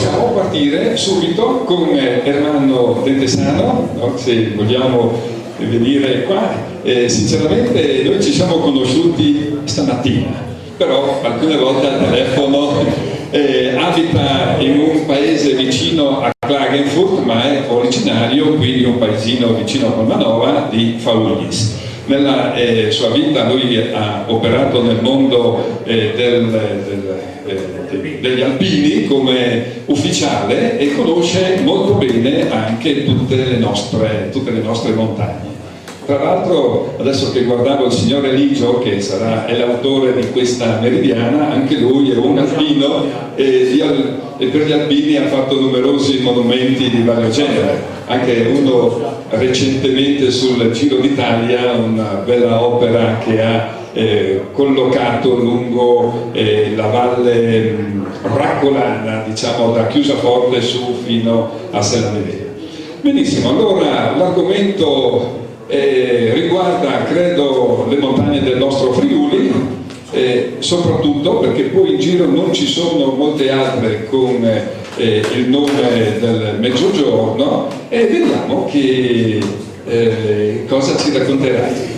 possiamo partire subito con Ermanno Dentesano, no? Se vogliamo venire qua. Sinceramente noi ci siamo conosciuti stamattina, però alcune volte al telefono. Abita in un paese vicino a Klagenfurt, ma è originario qui di un paesino vicino a Colmanova di Faullis. Nella sua vita lui ha operato nel mondo degli alpini come ufficiale e conosce molto bene anche tutte le nostre montagne. Tra l'altro, adesso che guardavo il signor Eligio, che è l'autore di questa meridiana, anche lui è un alpino e per gli alpini ha fatto numerosi monumenti di vario genere, anche uno recentemente sul Giro d'Italia, una bella opera che ha collocato lungo la valle Braccolana, diciamo da Chiusaforte su fino a Sella Medea. Benissimo, allora l'argomento riguarda, credo, le montagne del nostro Friuli, soprattutto perché poi in giro non ci sono molte altre con il nome del Mezzogiorno, e vediamo cosa ci racconterai.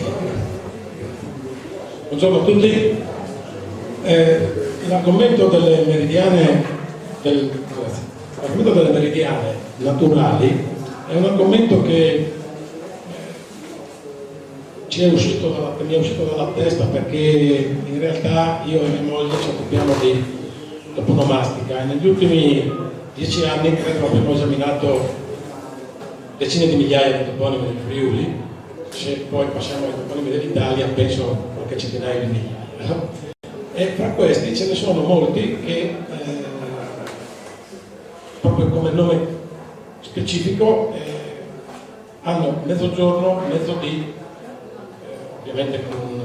Buongiorno a tutti. L'argomento delle meridiane naturali è un argomento che mi è uscito dalla testa, perché in realtà io e mia moglie ci occupiamo di toponomastica e negli ultimi 10 anni credo abbiamo esaminato decine di migliaia di toponimi del Friuli. Se poi passiamo ai toponimi dell'Italia penso qualche centinaio di migliaia, no? E fra questi ce ne sono molti che proprio come nome specifico hanno mezzogiorno, mezzodì, ovviamente con un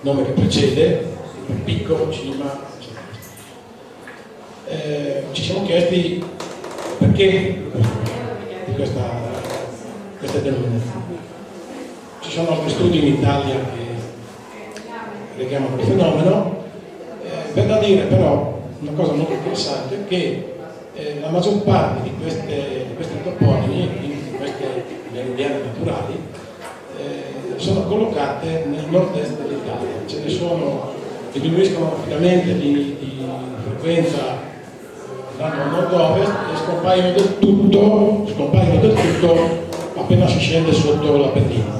nome che precede, picco, cima, eccetera. Ci siamo chiesti perché di queste denominazioni. Ci sono altri studi in Italia che richiamano il fenomeno. Per da dire però una cosa molto interessante è che la maggior parte di questi toponimi, quindi di queste meridiane naturali, sono collocate nel nord-est dell'Italia. Ce ne sono che diminuiscono rapidamente di frequenza, andando a nord-ovest e scompaiono del tutto appena si scende sotto l'Appennino.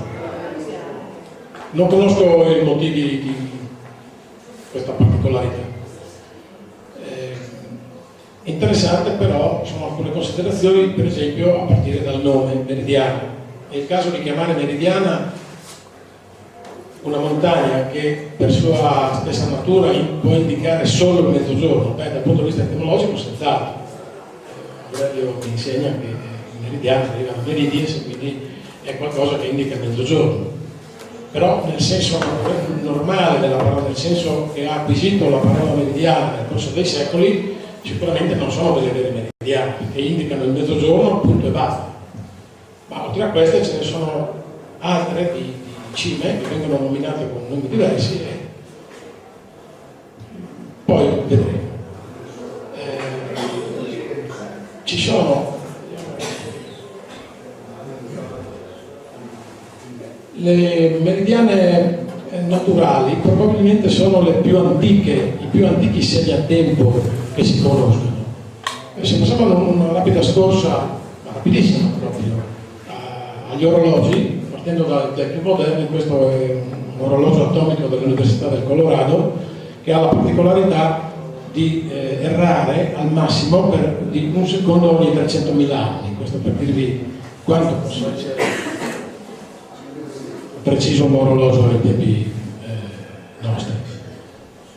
Non conosco i motivi di questa particolarità. Interessante però sono alcune considerazioni, per esempio a partire dal nome meridiana. È il caso di chiamare meridiana una montagna che per sua stessa natura può indicare solo il mezzogiorno. Dal punto di vista etimologico senz'altro. Aurelio mi insegna che i meridiani derivano meridies, quindi è qualcosa che indica il mezzogiorno. Però nel senso normale della parola, nel senso che ha acquisito la parola meridiana nel corso dei secoli, sicuramente non sono delle vere meridiane, che indicano il mezzogiorno, punto e basta. Ma oltre a queste ce ne sono altre di cime che vengono nominate con nomi diversi e poi vedremo. Ci sono le meridiane naturali, probabilmente sono le più antiche, i più antichi segni a tempo che si conoscono. Se facciamo una rapida scorsa, rapidissima proprio, agli orologi, partendo dai più moderni, questo è un orologio atomico dell'Università del Colorado che ha la particolarità di errare al massimo di un secondo ogni 300.000 anni. Questo per dirvi quanto possa essere preciso un orologio nei tempi nostri.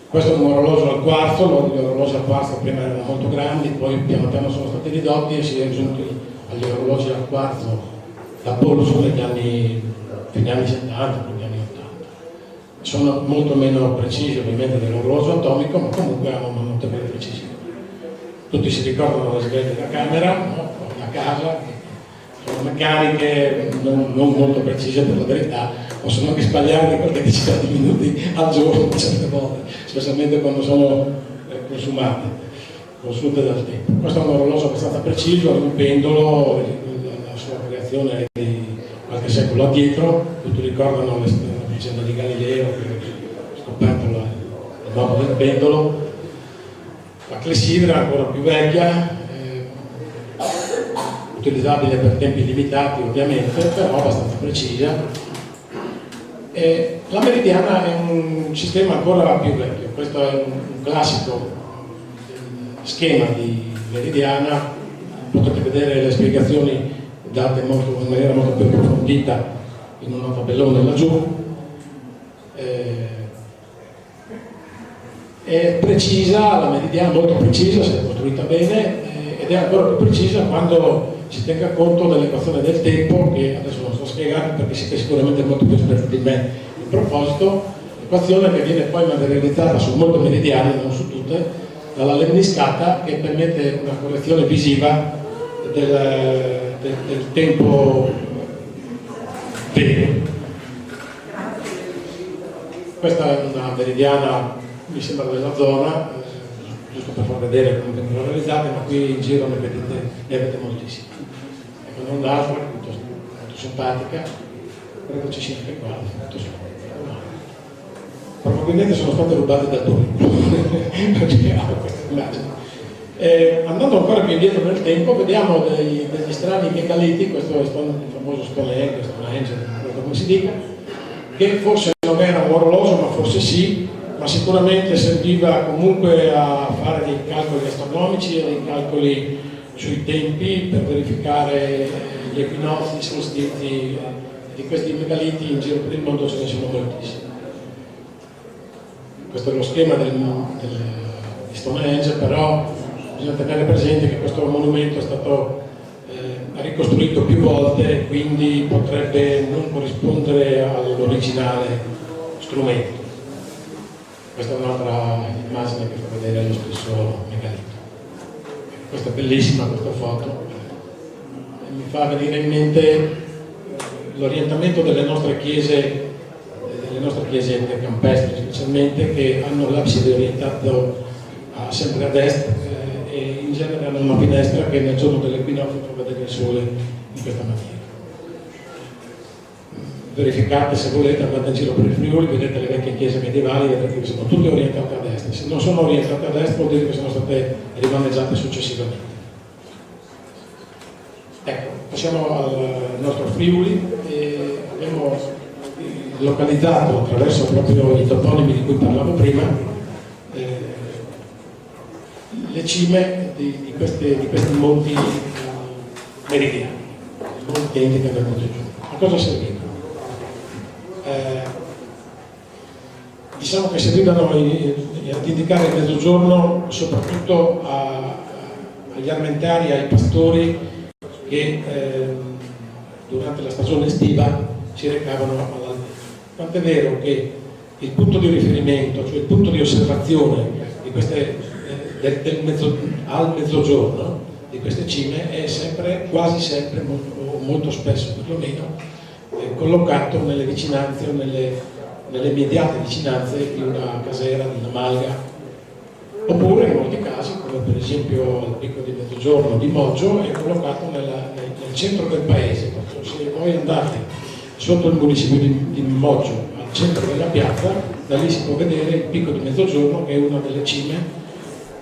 Questo è un orologio al quarzo, gli orologi al quarzo prima erano molto grandi, poi piano piano sono stati ridotti e si è giunti agli orologi al quarzo da polso negli anni 70, negli anni 80. Sono molto meno precisi ovviamente dell'orologio atomico, ma comunque hanno una notevole precisione. Tutti si ricordano le sveglie da camera, no? Da casa, che sono meccaniche non molto precise per la verità, possono anche sbagliare di qualche decina di minuti al giorno certe volte, specialmente quando sono consumate. consulte dal tempo. Questo è un orologio abbastanza preciso, è un pendolo, la sua creazione è di qualche secolo addietro, tutti ricordano la vicenda di Galileo che ha scoperto il modo del pendolo. La clessidra è ancora più vecchia, utilizzabile per tempi limitati ovviamente, però abbastanza precisa. La meridiana è un sistema ancora più vecchio, questo è un classico schema di meridiana, potete vedere le spiegazioni date in maniera molto più approfondita in un tabellone laggiù. È precisa, la meridiana molto precisa, se è costruita bene, ed è ancora più precisa quando si tenga conto dell'equazione del tempo, che adesso non sto spiegando perché siete sicuramente molto più esperti di me in proposito, equazione che viene poi materializzata su molte meridiane, non su tutte, dalla lemniscata, che permette una correzione visiva del tempo vero. Questa è una meridiana, mi sembra della zona, giusto per far vedere come vengono realizzate, ma qui in giro ne avete moltissime. Ecco, un'altra molto simpatica, credo ci sia anche qua, molto simpatica. Probabilmente sono state rubate da Torino, perché ho questa immagine. Andando ancora più indietro nel tempo, vediamo degli strani megaliti, questo è il famoso Stonehenge, come si dica, che forse non era un orologio, ma forse sì, ma sicuramente serviva comunque a fare dei calcoli astronomici e dei calcoli sui tempi per verificare gli equinozi, i solstizi. Di questi megaliti in giro per il mondo ce ne sono moltissimi. Questo è lo schema di Stonehenge, però bisogna tenere presente che questo monumento è stato ricostruito più volte, quindi potrebbe non corrispondere all'originale strumento. Questa è un'altra immagine che fa vedere lo stesso megalito. Questa è bellissima, questa foto. Mi fa venire in mente l'orientamento delle nostre chiese campestri, specialmente, che hanno l'abside orientato sempre ad est e in genere hanno una finestra che nel giorno dell'equinozio fa vedere il sole in questa maniera. Verificate se volete, andate in giro per il Friuli, vedete le vecchie chiese medievali, vedete che sono tutte orientate ad est. Se non sono orientate ad est vuol dire che sono state rimaneggiate successivamente. Ecco, passiamo al nostro Friuli e abbiamo localizzato attraverso proprio i toponimi di cui parlavo prima le cime di questi monti meridiani, i monti che indicano il mezzogiorno. A cosa servivano? Diciamo che servivano ad indicare il mezzogiorno soprattutto agli armentari, ai pastori che durante la stagione estiva si recavano all'altezza. Tant'è vero che il punto di riferimento, cioè il punto di osservazione di queste, al mezzogiorno di queste cime è sempre, quasi sempre, molto spesso perlomeno, collocato nelle vicinanze o nelle immediate vicinanze di una casera, di una malga, oppure in molti casi, come per esempio al picco di mezzogiorno di Moggio, è collocato nel centro del paese. Se voi andate sotto il municipio di Moggio, al centro della piazza, da lì si può vedere il picco di mezzogiorno, che è una delle cime,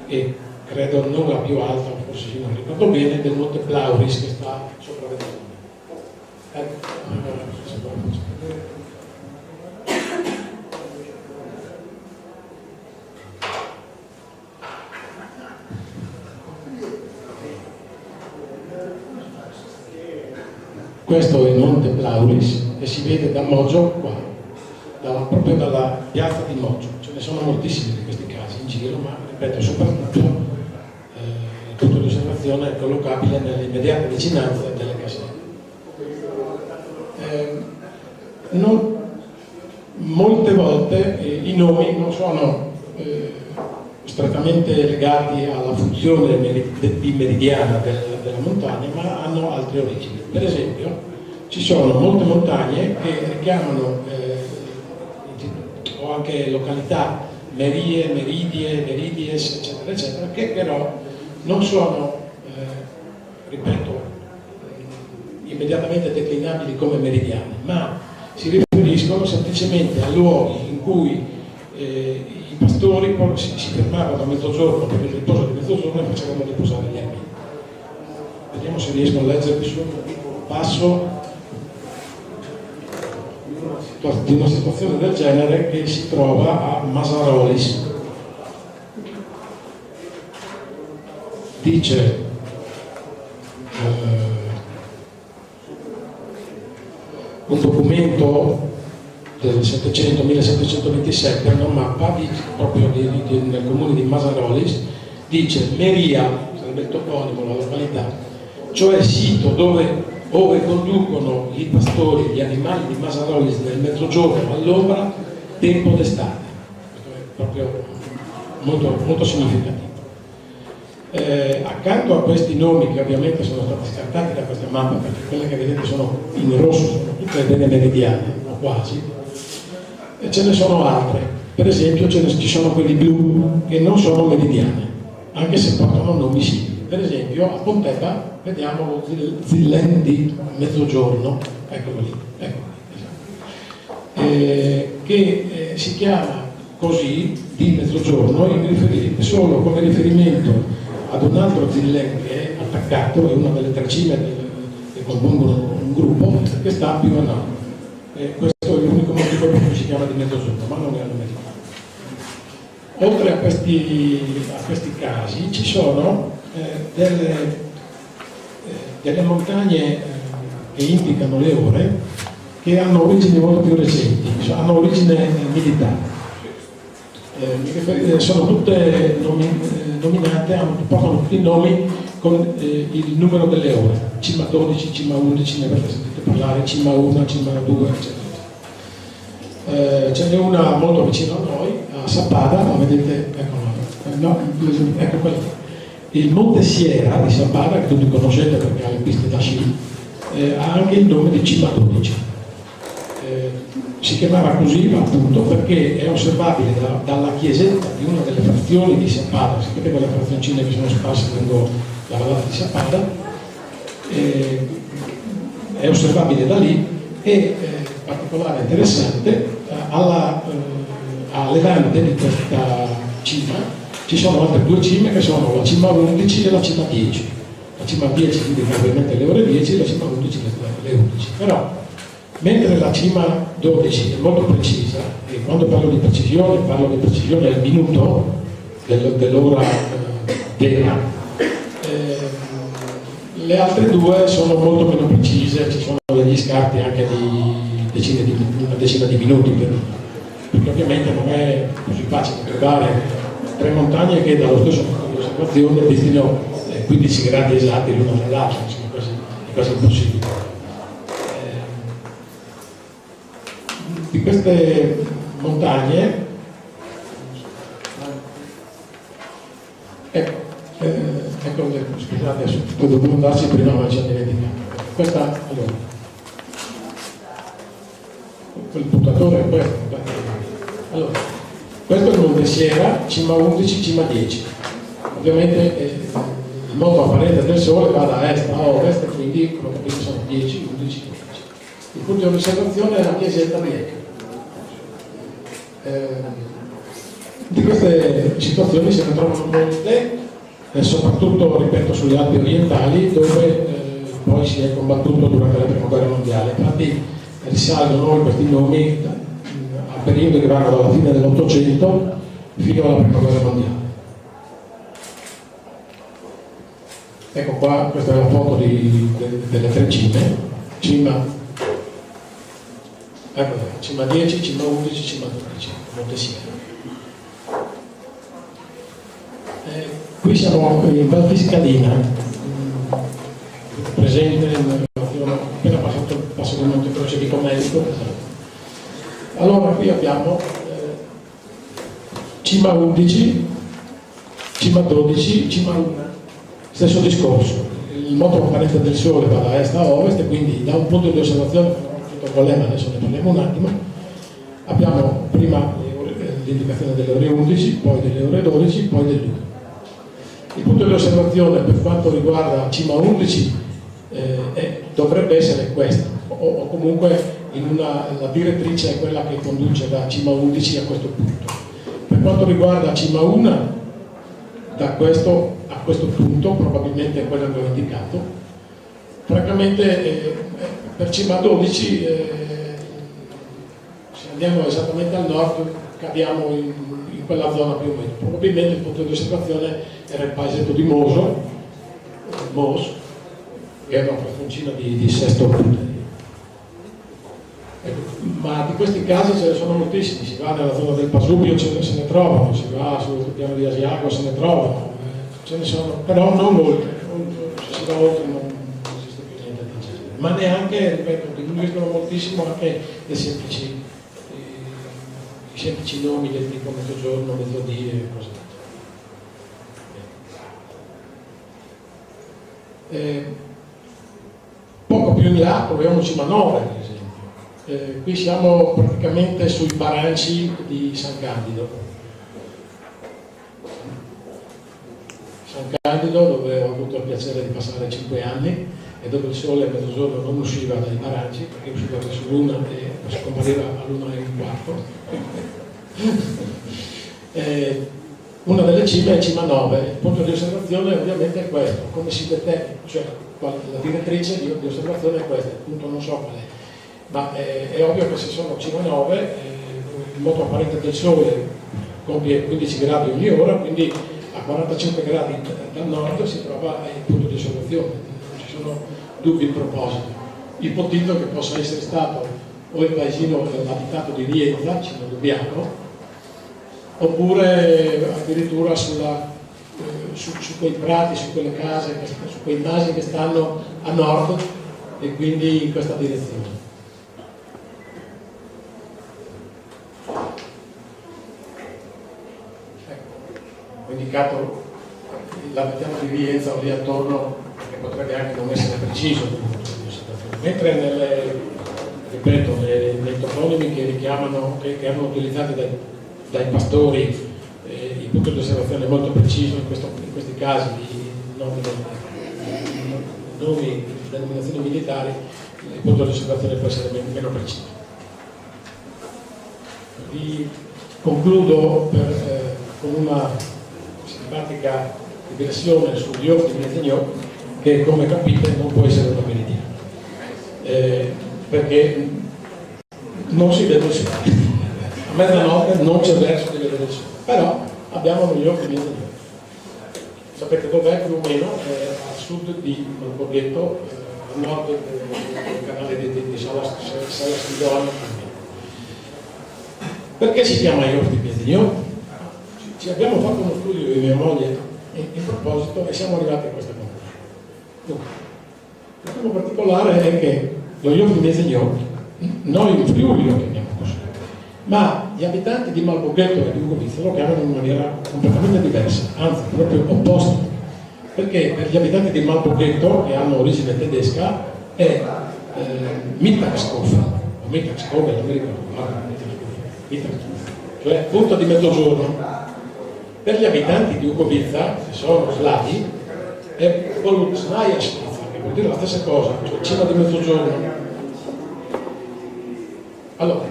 e credo non la più alta, forse non ricordo bene, del Monte Plauris, che sta sopra Vedrone. Questo è il Monte Plauris e si vede da Moggio qua, proprio dalla piazza di Moggio. Ce ne sono moltissimi di questi casi in giro, ma ripeto, soprattutto il punto di osservazione è collocabile nelle immediate vicinanze delle casette. Molte volte i nomi non sono strettamente legati alla funzione di meridiana della montagna, ma hanno altre origini. Per esempio, ci sono molte montagne che richiamano, o anche località, Merie, Meridie, Meridies, eccetera, eccetera, che però non sono, ripeto, immediatamente declinabili come meridiani, ma si riferiscono semplicemente a luoghi in cui i pastori si fermavano a mezzogiorno per il riposo di mezzogiorno e facevano riposare gli armeni. Vediamo se riesco a leggervi su un piccolo passo di una situazione del genere che si trova a Masarolis. Dice un documento del 1727, una mappa proprio nel comune di Masarolis, dice Meria, sarebbe il toponimo, la località, cioè il sito ove conducono i pastori gli animali di Masarolis nel mezzogiorno all'ombra, tempo d'estate. Questo è proprio molto, molto significativo. Accanto a questi nomi che ovviamente sono stati scartati da questa mappa, perché quelle che vedete sono in rosso sono tutte vene meridiane, o quasi, e ce ne sono altre. Per esempio ci sono quelli blu che non sono meridiane, anche se portano nomi simili. Per esempio a Pontebba vediamo lo Zillen di mezzogiorno, eccolo lì, che si chiama così di mezzogiorno solo come riferimento ad un altro Zillen che è attaccato, è una delle tre cime che compongono un gruppo che sta più a nord. Questo è l'unico motivo per cui si chiama di mezzogiorno, ma non è americano. Oltre a questi casi ci sono delle montagne che indicano le ore che hanno origini molto più recenti, hanno origine militare. Sono tutte nominate, portano tutti i nomi con il numero delle ore, cima 12, cima 11, ne avete sentito parlare, cima 1, cima 2, eccetera. Ce n'è una molto vicino a noi, a Sappada, la vedete, ecco quella. Il Monte Sierra di Sappada, che tutti conoscete perché ha le piste da sci, ha anche il nome di cima 12. Si chiamava così appunto perché è osservabile dalla chiesetta di una delle frazioni di Sappada, sapete quelle frazioncine che sono sparse lungo la vallata di Sappada, è osservabile da lì e particolare interessante, a levante di questa cima ci sono altre due cime che sono la cima 11 e la cima 10. La cima 10 indica ovviamente le ore 10 e la cima 11 le 11. Però mentre la cima 12 è molto precisa, e quando parlo di precisione al minuto dell'ora vera, le altre due sono molto meno precise, ci sono degli scarti anche di una decina di minuti, perché ovviamente non è così facile trovare tre montagne che dallo stesso punto di osservazione distino 15 gradi esatti l'una dall'altra, insomma, è quasi impossibile. Di queste montagne, scusate, adesso dovevo andarci prima ma ci ho dimenticato. Questa, allora, il puntatore è questo. Allora, questo è il Monte Sierra, cima 11, cima 10. Ovviamente il moto apparente del Sole va da est a ovest, quindi come capite sono 10, 11, 12. Il punto di osservazione è la chiesetta di Ecco. Di queste situazioni se ne trovano molte, soprattutto, ripeto, sugli Alpi orientali, dove poi si è combattuto durante la Prima Guerra Mondiale. Infatti risalgono questi nomi a periodi che vanno dalla fine dell'Ottocento fino alla Prima Guerra Mondiale. Ecco qua, questa è la foto delle tre cime, cima 10, cima 11, cima 12, Monte Sierra. Qui siamo in Val Fiscalina, presente appena passato il passo del Monte Croce di Comelico. Allora qui abbiamo cima 11, cima 12, cima 1, stesso discorso. Il moto apparente del Sole va da est a ovest e quindi da un punto di osservazione, adesso ne parliamo un attimo, abbiamo prima l'indicazione delle ore 11, poi delle ore 12, poi delle 2. Il punto di osservazione per quanto riguarda Cima 11 dovrebbe essere questo, o comunque la direttrice è quella che conduce da Cima 11 a questo punto. Per quanto riguarda Cima 1, da questo a questo punto, probabilmente è quello che ho indicato. Francamente, per Cima 12, se andiamo esattamente al nord, cadiamo in quella zona più o meno. Probabilmente il punto di osservazione era il paesetto di Mos, che è una frazione di Sesto Punto. Ma di questi casi ce ne sono moltissimi, si va nella zona del Pasubio, se ne trovano, si va sul piano di Asiago, se ne trovano, ce ne sono, però non oltre, se si va oltre non esiste più niente di genere. Ma neanche, ripeto, diminuiscono moltissimo anche i semplici nomi del tipo mezzogiorno, mezzodì e così via. Poco più in là troviamo Cima 9, per esempio. Qui siamo praticamente sui Baranci di San Candido. San Candido, dove ho avuto il piacere di passare 5 anni e dove il sole a mezzogiorno non usciva dai Baranci, perché usciva verso l'una e scompariva all'una e un quarto. Una delle cime è Cima 9. Il punto di osservazione ovviamente è questo, come si determina, cioè la direttrice di osservazione è questa, appunto non so qual è. Ma è ovvio che se sono Cima 9, il moto apparente del Sole compie 15 gradi ogni ora, quindi a 45 gradi dal nord si trova il punto di osservazione, non ci sono dubbi in proposito. Ipotizzo che possa essere stato o il paesino abitato di Rienza, Cima Dubbiano, oppure addirittura su quei prati, su quelle case, su quei masi che stanno a nord e quindi in questa direzione. Ho indicato l'abitante di Rienza o lì attorno, che potrebbe anche non essere preciso, mentre nei toponimi che richiamano, che erano utilizzati dai pastori, il punto di osservazione è molto preciso in questi casi di nomi di denominazioni militari, il punto di osservazione può essere meno preciso. Concludo con una simpatica digressione sugli occhi di Mezzagnò, che come capite non può essere una meridiana, perché non si vede il sole. A mezzanotte non c'è verso di vedere il sole, però abbiamo gli occhi di Mezzagnò. Sapete dov'è più o meno? A sud di Malborghetto, a nord del canale di Salastigone. Perché si chiama gli occhi di Mezzagnò? Ci abbiamo fatto uno studio io e mia moglie in proposito e siamo arrivati a questa conclusione. Il primo particolare è che lo Iordi di Mezzagnò, noi in Friuli lo chiamiamo così, ma gli abitanti di Malborghetto e di Ugovizza lo chiamano in maniera completamente diversa, anzi proprio opposta, perché per gli abitanti di Malborghetto, che hanno origine tedesca, è Mittagskof, o Mittagskof, non mi ricordo, cioè punto di mezzogiorno. Per gli abitanti di Ugovizza, che sono slavi, è Polutsnaja Spizza, che vuol dire la stessa cosa, cioè cima di mezzogiorno. Allora,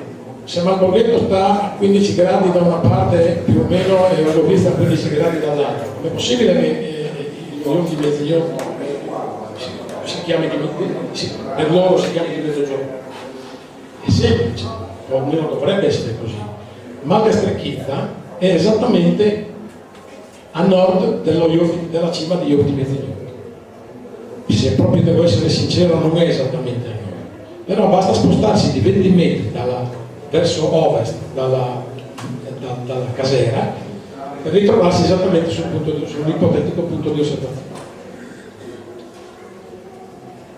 se Malborghetto sta a 15 gradi da una parte più o meno e Ugovizza a 15 gradi dall'altra, com'è possibile che il Iordi di Mezzagnò si chiami per loro si chiami di mezzogiorno? È semplice, o almeno dovrebbe essere così. Malgastrecchizza è esattamente a nord della cima di Iordi di Mezzagnò. Se proprio devo essere sincero, non è esattamente a nord, però basta spostarsi di 20 metri verso ovest dalla casera per ritrovarsi esattamente sull'ipotetico punto di osservazione.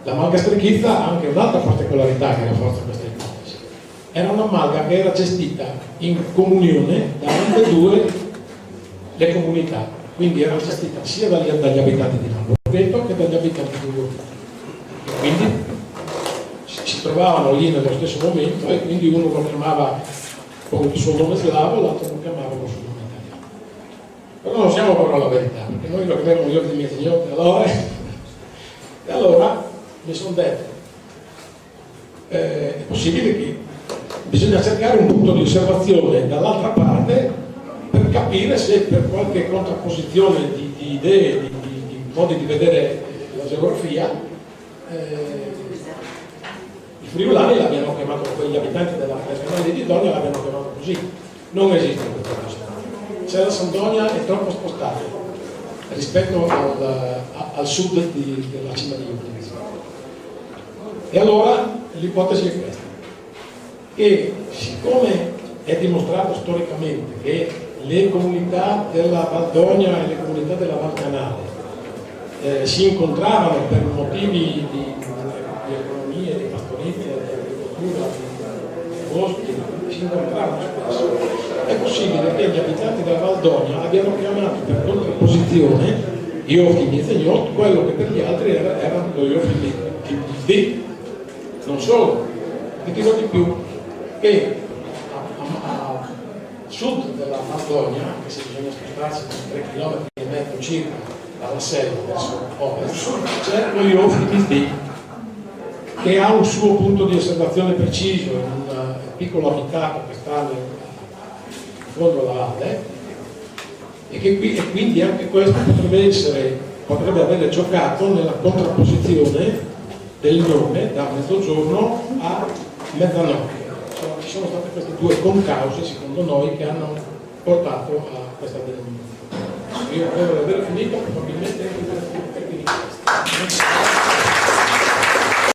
La malgastrecchizza ha anche un'altra particolarità che rafforza questa ipotesi. Era una malga che era gestita in comunione da ambedue le comunità, quindi era gestita sia dagli abitanti di Malborghetto che dagli abitanti di Ugovizza. E quindi si trovavano lì nello stesso momento e quindi uno lo chiamava con il suo nome slavo, l'altro lo chiamava con il suo nome Però non siamo proprio alla verità, perché noi lo chiamiamo gli occhi di Mezzagnotto, e allora mi sono detto, è possibile che bisogna cercare un punto di osservazione dall'altra parte per capire se per qualche contrapposizione di idee, di modi di vedere la geografia, i friulani l'abbiano chiamato, quegli abitanti della regionale di Donia l'abbiano chiamato così. Non esiste questa cosa. Cioè la Sandonia è troppo spostata rispetto al sud della cima di Udine. E allora l'ipotesi è questa, che siccome è dimostrato storicamente che le comunità della Valdonia e le comunità della Val Canale si incontravano per motivi di economia, di pastorizia, di agricoltura, di boschi, si incontravano spesso, è possibile che gli abitanti della Valdonia abbiano chiamato per contrapposizione Iofi Mezzagnotto quello che per gli altri era lo Iofi D. Non solo, vi dirò di più, che a sud della Valdonia, anche se bisogna spostarsi 3 km e mezzo circa dalla selva verso ovest, c'è lo Iofi D, che ha un suo punto di osservazione preciso, in un piccolo abitato che sta in fondo alla valle, e quindi anche questo potrebbe avere giocato nella contrapposizione del nome da mezzogiorno a mezzanotte. Ci sono state queste due concause, secondo noi, che hanno portato a questa denominazione. Io credo di aver finito, probabilmente anche per di questo.